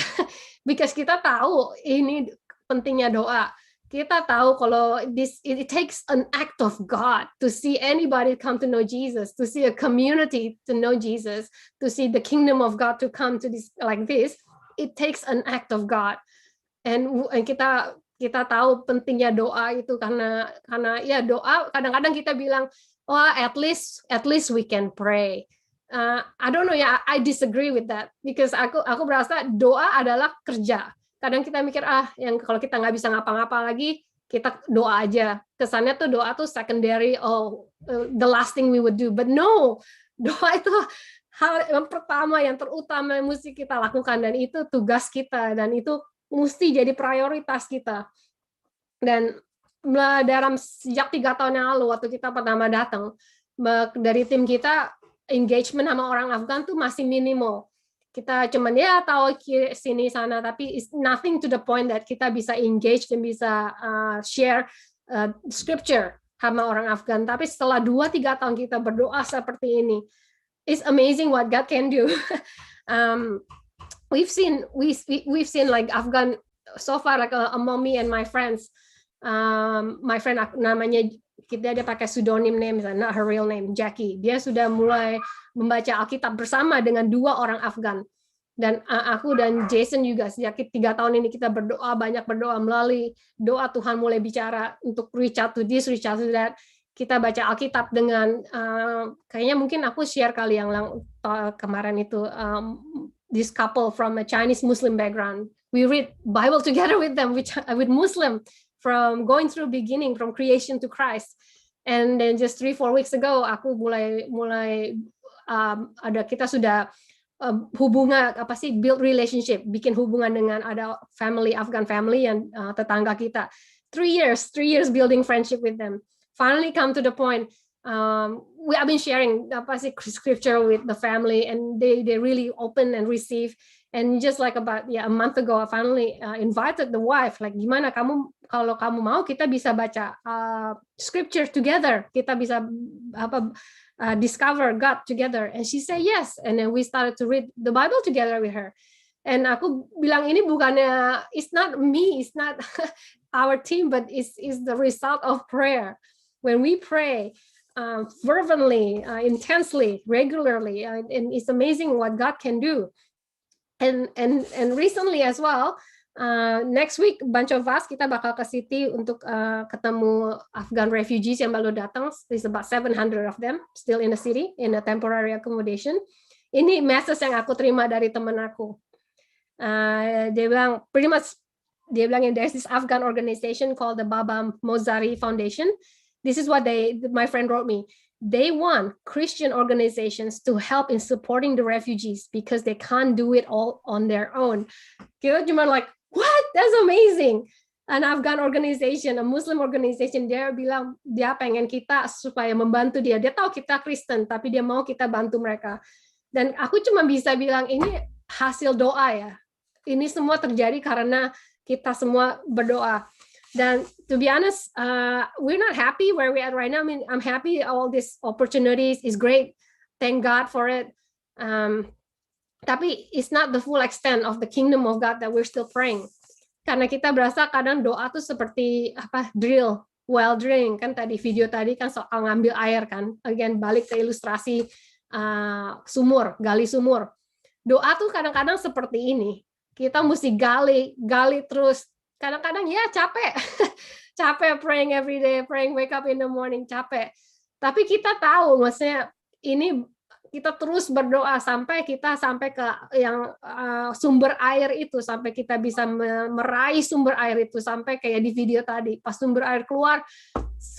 Because kita tahu ini pentingnya doa. Kita tahu kalau it takes an act of God to see anybody come to know Jesus, to see a community to know Jesus, to see the kingdom of God to come to this like this. It takes an act of God. And kita tahu pentingnya doa itu karena ya doa kadang-kadang kita bilang, oh at least we can pray. I don't know ya, I disagree with that because aku berasa doa adalah kerja. Kadang kita mikir yang kalau kita nggak bisa ngapa-ngapa lagi kita doa aja, kesannya tuh doa tuh secondary, the last thing we would do, but no, doa itu hal yang pertama yang terutama yang mesti kita lakukan, dan itu tugas kita, dan itu mesti jadi prioritas kita. Dan dalam sejak 3 tahun yang lalu waktu kita pertama datang, dari tim kita engagement sama orang Afgan tuh masih minimal. Kita cuman ya tahu sini sana, tapi it's nothing to the point that kita bisa engage dan bisa share scripture sama orang Afgan. Tapi setelah 2-3 tahun kita berdoa seperti ini, it's amazing what God can do. We've seen like Afghan so far, like among me and my friends. My friend namanya dia pakai pseudonym name, not her real name, Jackie. Dia sudah mulai membaca Alkitab bersama dengan 2 orang Afgan. Dan aku dan Jason juga sejak 3 tahun ini kita banyak berdoa, melalui doa Tuhan mulai bicara untuk reach out to this, reach out to that. Kita baca Alkitab dengan kayaknya mungkin aku share kali yang kemarin itu, this couple from a Chinese Muslim background. We read Bible together with them, with Muslim, from going through beginning from creation to Christ. And then just 3-4 weeks ago aku mulai kita sudah hubungan build relationship, bikin hubungan dengan ada Afghan family yang tetangga kita. 3 years building friendship with them. Finally come to the point, we have been sharing scripture with the family, and they really open and receive. And just like about a month ago, I finally invited the wife, like gimana kalau kamu mau kita bisa baca scripture together, kita bisa discover God together. And she said yes, and then we started to read the Bible together with her. And aku bilang ini bukannya, it's not me, it's not our team, but it's the result of prayer. When we pray fervently, intensely, regularly, and it's amazing what God can do. And recently as well, next week bunch of us kita bakal ke city untuk ketemu Afghan refugees yang baru datang. There's about 700 of them still in the city in a temporary accommodation. Ini message yang aku terima dari teman aku. Dia bilang pretty much, dia bilang there's this Afghan organization called the Baba Mozari Foundation. This is what my friend wrote me. They want Christian organizations to help in supporting the refugees because they can't do it all on their own. Kita cuma like, what? That's amazing. An Afghan organization, a Muslim organization, dia bilang dia pengen kita supaya membantu dia. Dia tahu kita Kristen, tapi dia mau kita bantu mereka. Dan aku cuma bisa bilang ini hasil doa ya. Ini semua terjadi karena kita semua berdoa. Dan to be honest, we're not happy where we're at right now. I mean, I'm happy all these opportunities is great. Thank God for it. Tapi it's not the full extent of the kingdom of God that we're still praying. Karena kita berasa kadang doa tuh seperti well drilling kan tadi video tadi kan soal ngambil air kan. Again balik ke ilustrasi sumur, gali sumur. Doa tuh kadang-kadang seperti ini. Kita mesti gali terus. Kadang-kadang ya capek praying every day, praying wake up in the morning, capek. Tapi kita tahu maksudnya ini kita terus berdoa sampai ke yang sumber air itu, sampai kita bisa meraih sumber air itu, sampai kayak di video tadi pas sumber air keluar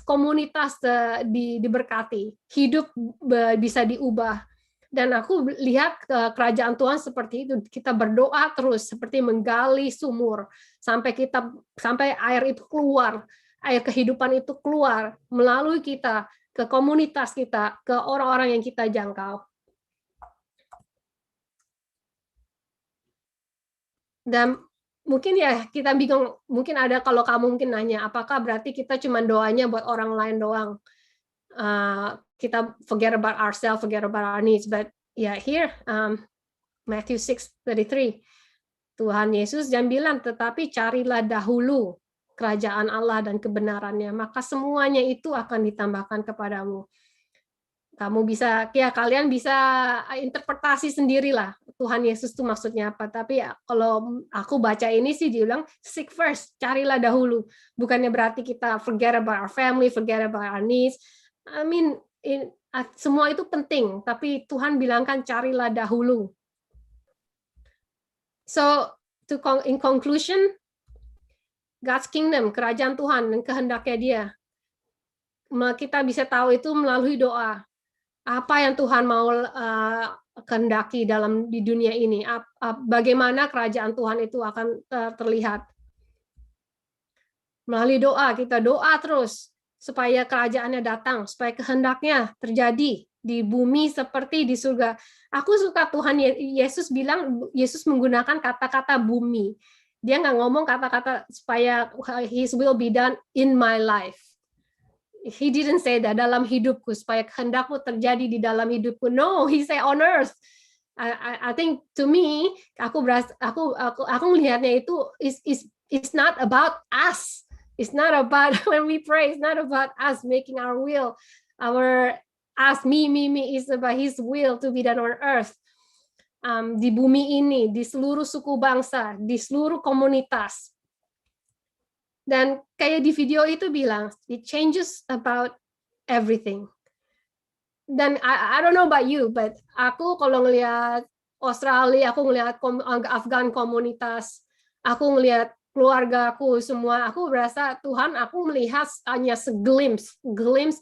komunitas diberkati, hidup bisa diubah. Dan aku lihat kerajaan Tuhan seperti itu, kita berdoa terus seperti menggali sumur sampai air itu keluar, air kehidupan itu keluar melalui kita ke komunitas kita, ke orang-orang yang kita jangkau. Dan mungkin ya kita bingung, mungkin ada kalau kamu mungkin nanya, apakah berarti kita cuma doanya buat orang lain doang? Kita forget about ourselves, forget about our needs. But yeah, here Matthew 6:33, Tuhan Yesus yang bilang, tetapi carilah dahulu kerajaan Allah dan kebenarannya, maka semuanya itu akan ditambahkan kepadamu. Kamu bisa, ya kalian bisa interpretasi sendirilah Tuhan Yesus itu maksudnya apa. Tapi ya, kalau aku baca ini sih diulang, seek first, carilah dahulu. Bukannya berarti kita forget about our family, forget about our needs. I mean, semua itu penting, tapi Tuhan bilangkan carilah dahulu. So, in conclusion, God's kingdom, kerajaan Tuhan dan kehendaknya Dia, kita bisa tahu itu melalui doa. Apa yang Tuhan mau kehendaki di dunia ini? Bagaimana kerajaan Tuhan itu akan terlihat? Melalui doa, kita doa terus supaya kerajaannya datang, supaya kehendaknya terjadi di bumi seperti di surga. Aku suka Tuhan Yesus bilang, Yesus menggunakan kata-kata bumi. Dia nggak ngomong kata-kata supaya His will be done in my life. He didn't say that dalam hidupku, supaya kehendakmu terjadi di dalam hidupku. No, He say on earth. I think to me, aku melihatnya itu is not about us. It's not about when we pray. It's not about us making our will, me. It's about His will to be done on earth. Di bumi ini, di seluruh suku bangsa, di seluruh komunitas. Dan kayak di video itu bilang, it changes about everything. Dan I don't know about you, but aku kalau ngelihat Australia, aku ngelihat Afghan komunitas, aku ngelihat keluarga aku semua, aku berasa Tuhan, aku melihat hanya glimpse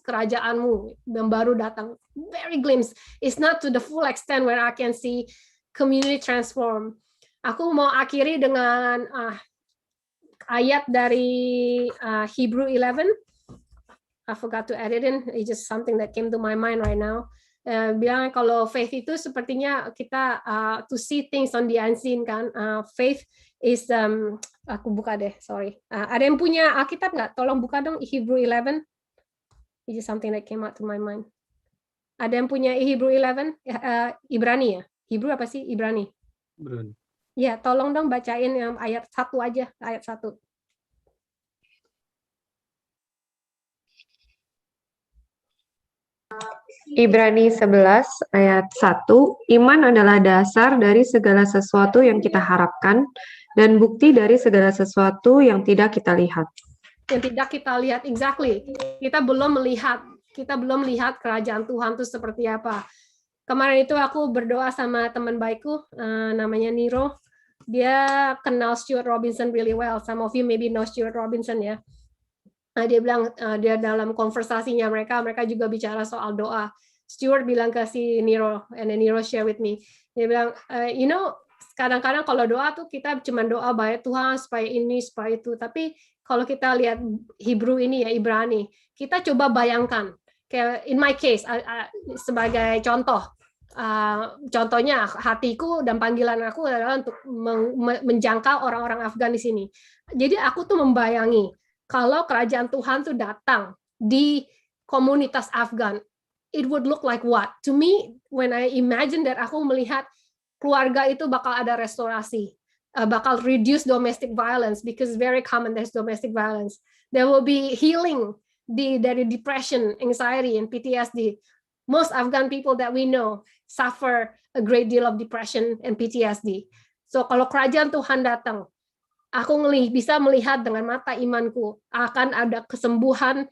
kerajaanmu yang baru datang, very glimpse. It's not to the full extent where I can see community transform. Aku mau akhiri dengan ayat dari Hebrew 11. I forgot to add it in. It's just something that came to my mind right now. Bilang kalau faith itu sepertinya kita to see things on the unseen kan. Faith is aku buka deh, sorry. Ada yang punya Alkitab nggak? Tolong buka dong Hebrew 11. It's just something that came out to my mind. Ada yang punya Hebrew 11? Ibrani ya? Hebrew apa sih? Ibrani. Ibrani. Ya, tolong dong bacain yang ayat 1 aja, ayat 1. Ibrani 11 ayat 1, iman adalah dasar dari segala sesuatu yang kita harapkan dan bukti dari segala sesuatu yang tidak kita lihat. Yang tidak kita lihat, exactly. Kita belum melihat kerajaan Tuhan itu seperti apa. Kemarin itu aku berdoa sama teman baikku, namanya Niro. Dia kenal Stuart Robinson really well. Some of you maybe know Stuart Robinson ya. Dia bilang dia dalam konversasinya mereka juga bicara soal doa. Stuart bilang ke si Niro, and then Niro share with me. Dia bilang, kadang-kadang kalau doa tuh kita cuma doa baik Tuhan supaya ini, supaya itu. Tapi kalau kita lihat Hebrew ini ya, Ibrani, kita coba bayangkan. Kayak in my case, sebagai contoh, contohnya hatiku dan panggilan aku adalah untuk menjangkau orang-orang Afgan di sini. Jadi aku tuh membayangi kalau kerajaan Tuhan tuh datang di komunitas Afgan, it would look like what? To me, when I imagine that, aku melihat keluarga itu bakal ada restorasi, bakal reduce domestic violence, because very common there's domestic violence. There will be healing dari depression, anxiety, and PTSD. Most Afghan people that we know suffer a great deal of depression and PTSD. So kalau kerajaan Tuhan datang, aku bisa melihat dengan mata imanku akan ada kesembuhan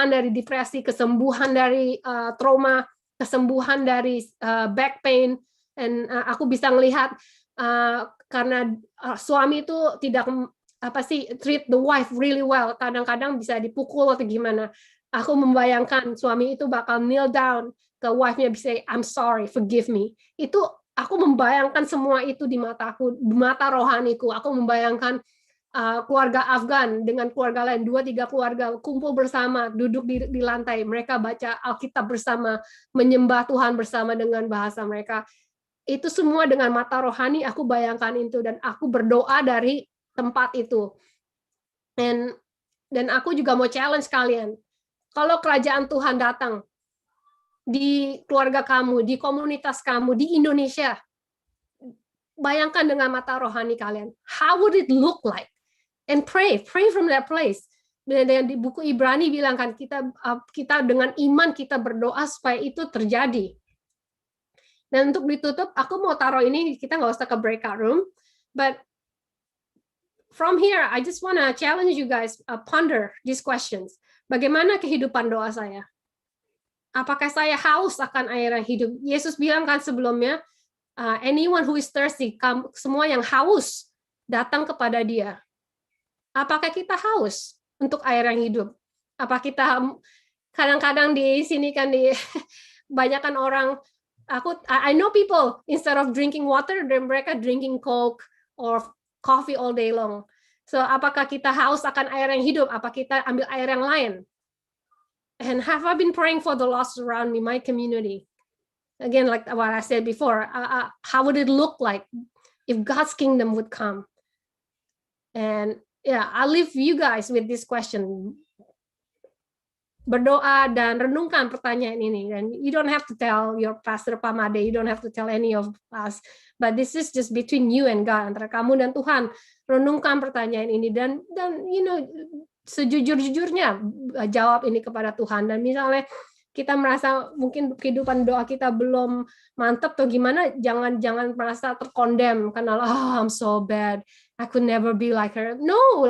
dari depresi, kesembuhan dari trauma, kesembuhan dari back pain, dan aku bisa melihat karena suami itu tidak treat the wife really well, kadang-kadang bisa dipukul atau gimana. Aku membayangkan suami itu bakal kneel down ke wife-nya, bisa say, I'm sorry, forgive me. Itu aku membayangkan semua itu di mataku, di mata rohaniku. Aku membayangkan keluarga Afgan dengan keluarga lain, 2-3 keluarga kumpul bersama, duduk di lantai, mereka baca Alkitab bersama, menyembah Tuhan bersama dengan bahasa mereka. Itu semua dengan mata rohani, aku bayangkan itu, dan aku berdoa dari tempat itu. Dan aku juga mau challenge kalian, kalau kerajaan Tuhan datang di keluarga kamu, di komunitas kamu, di Indonesia, bayangkan dengan mata rohani kalian, how would it look like? And pray from that place. Dan di buku Ibrani bilang kan, kita dengan iman kita berdoa supaya itu terjadi. Dan untuk ditutup, aku mau taruh ini, kita nggak usah ke breakout room, but from here, I just want to challenge you guys, ponder these questions. Bagaimana kehidupan doa saya? Apakah saya haus akan air yang hidup? Yesus bilang kan sebelumnya, anyone who is thirsty, semua yang haus, datang kepada Dia. Apakah kita haus untuk air yang hidup? Apa kita kadang-kadang di sini kan banyakkan orang, I know people instead of drinking water, mereka drinking Coke or coffee all day long. So apakah kita haus akan air yang hidup? Apa kita ambil air yang lain? And have I been praying for the lost around me, my community? Again, like what I said before, how would it look like if God's kingdom would come? And yeah, I'll leave you guys with this question. Berdoa dan renungkan pertanyaan ini. And you don't have to tell your pastor Pamade, you don't have to tell any of us, but this is just between you and God, antara kamu dan Tuhan. Renungkan pertanyaan ini dan sejujur-jujurnya jawab ini kepada Tuhan. Dan misalnya kita merasa mungkin kehidupan doa kita belum mantap atau gimana, jangan merasa terkondem karena I'm so bad, I could never be like her. No,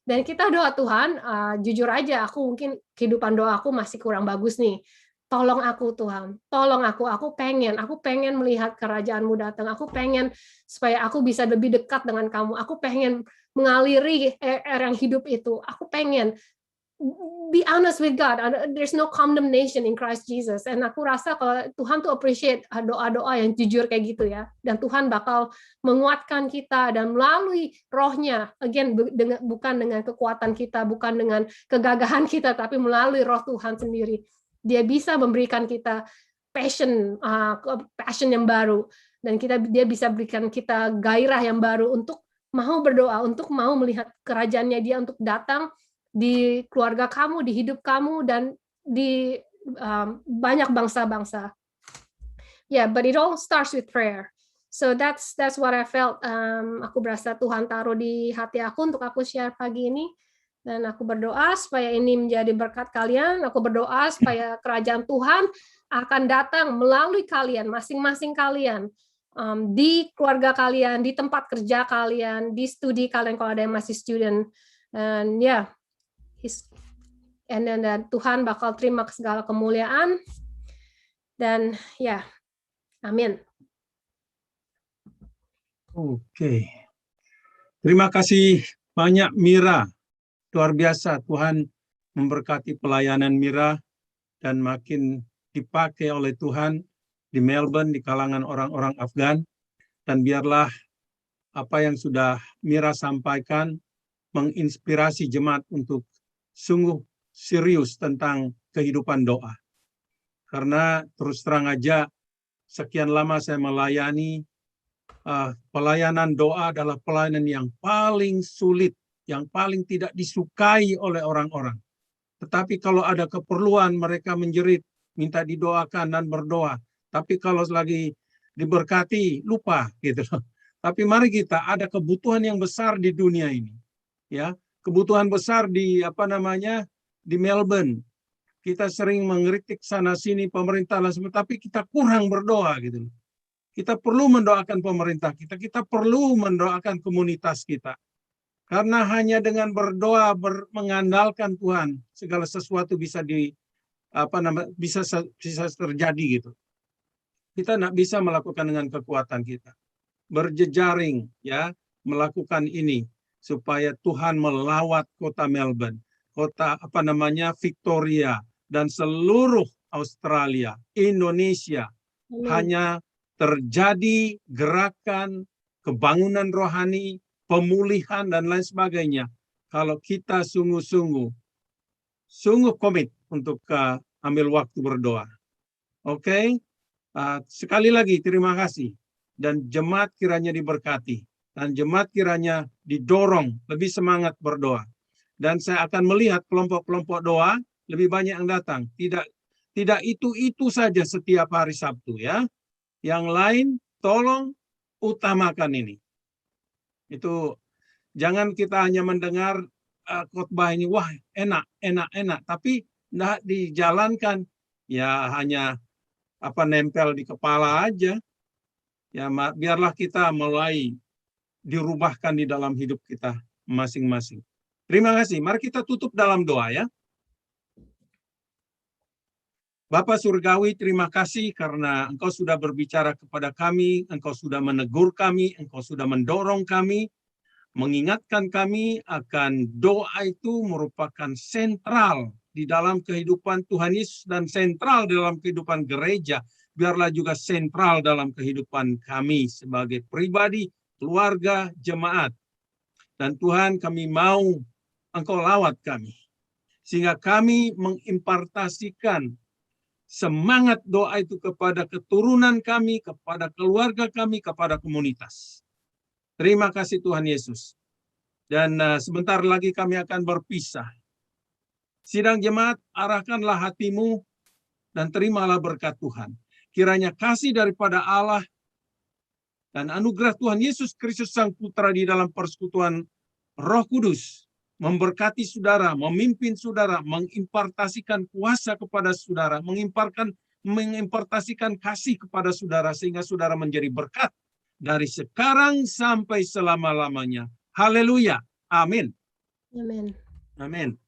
dan kita doa Tuhan, jujur aja, aku mungkin kehidupan doa aku masih kurang bagus nih. Tolong aku Tuhan, tolong aku pengen melihat kerajaan-Mu datang, aku pengen supaya aku bisa lebih dekat dengan Kamu, aku pengen mengaliri air yang hidup itu, aku pengen be honest with God, there's no condemnation in Christ Jesus, and aku rasa kalau Tuhan tuh appreciate doa-doa yang jujur kayak gitu ya, dan Tuhan bakal menguatkan kita dan melalui rohnya, again bukan dengan kekuatan kita, bukan dengan kegagahan kita, tapi melalui roh Tuhan sendiri. Dia bisa memberikan kita passion yang baru, dan dia bisa berikan kita gairah yang baru untuk mau berdoa, untuk mau melihat kerajaannya Dia untuk datang di keluarga kamu, di hidup kamu, dan di banyak bangsa-bangsa. Yeah, but it all starts with prayer. So that's what I felt. Aku berasa Tuhan taruh di hati aku untuk aku share pagi ini. Dan aku berdoa supaya ini menjadi berkat kalian. Aku berdoa supaya kerajaan Tuhan akan datang melalui kalian, masing-masing kalian. Di keluarga kalian, di tempat kerja kalian, di studi kalian kalau ada yang masih student. And yeah, dan Tuhan bakal terima segala kemuliaan. Dan ya, amin. Oke. Terima kasih banyak Mira. Luar biasa, Tuhan memberkati pelayanan Mira dan makin dipakai oleh Tuhan di Melbourne di kalangan orang-orang Afgan. Dan biarlah apa yang sudah Mira sampaikan menginspirasi jemaat untuk sungguh serius tentang kehidupan doa. Karena terus terang aja, sekian lama saya melayani, pelayanan doa adalah pelayanan yang paling sulit, yang paling tidak disukai oleh orang-orang. Tetapi kalau ada keperluan, mereka menjerit, minta didoakan dan berdoa. Tapi kalau lagi diberkati, lupa gitu. Tapi mari kita, ada kebutuhan yang besar di dunia ini. Ya, kebutuhan besar di di Melbourne. Kita sering mengkritik sana sini pemerintah, tapi kita kurang berdoa gitu. Kita perlu mendoakan pemerintah kita, kita perlu mendoakan komunitas kita. Karena hanya dengan berdoa, mengandalkan Tuhan, segala sesuatu bisa bisa terjadi gitu. Kita tidak bisa melakukan dengan kekuatan kita. Berjejaring ya, melakukan ini supaya Tuhan melawat kota Melbourne, kota Victoria dan seluruh Australia, Indonesia. Hanya terjadi gerakan kebangunan rohani, pemulihan dan lain sebagainya kalau kita sungguh komit untuk ambil waktu berdoa. Oke? Sekali lagi terima kasih, dan jemaat kiranya diberkati dan jemaat kiranya didorong lebih semangat berdoa. Dan saya akan melihat kelompok-kelompok doa lebih banyak yang datang. Tidak itu saja setiap hari Sabtu ya. Yang lain tolong utamakan ini. Itu jangan kita hanya mendengar khotbah ini, wah enak, tapi tidak dijalankan, ya hanya nempel di kepala aja. Ya biarlah kita mulai dirubahkan di dalam hidup kita masing-masing. Terima kasih. Mari kita tutup dalam doa ya. Bapak Surgawi, terima kasih karena Engkau sudah berbicara kepada kami, Engkau sudah menegur kami, Engkau sudah mendorong kami, mengingatkan kami akan doa itu merupakan sentral di dalam kehidupan Tuhan Yesus dan sentral dalam kehidupan gereja. Biarlah juga sentral dalam kehidupan kami sebagai pribadi, keluarga, jemaat. Dan Tuhan, kami mau Engkau lawat kami, sehingga kami mengimpartasikan semangat doa itu kepada keturunan kami, kepada keluarga kami, kepada komunitas. Terima kasih Tuhan Yesus. Dan sebentar lagi kami akan berpisah. Sidang jemaat, arahkanlah hatimu dan terimalah berkat Tuhan. Kiranya kasih daripada Allah dan anugerah Tuhan Yesus Kristus Sang Putra di dalam persekutuan Roh Kudus memberkati saudara, memimpin saudara, mengimpartasikan kuasa kepada saudara, mengimpartasikan kasih kepada saudara, sehingga saudara menjadi berkat dari sekarang sampai selama-lamanya. Haleluya. Amin. Amin. Amin.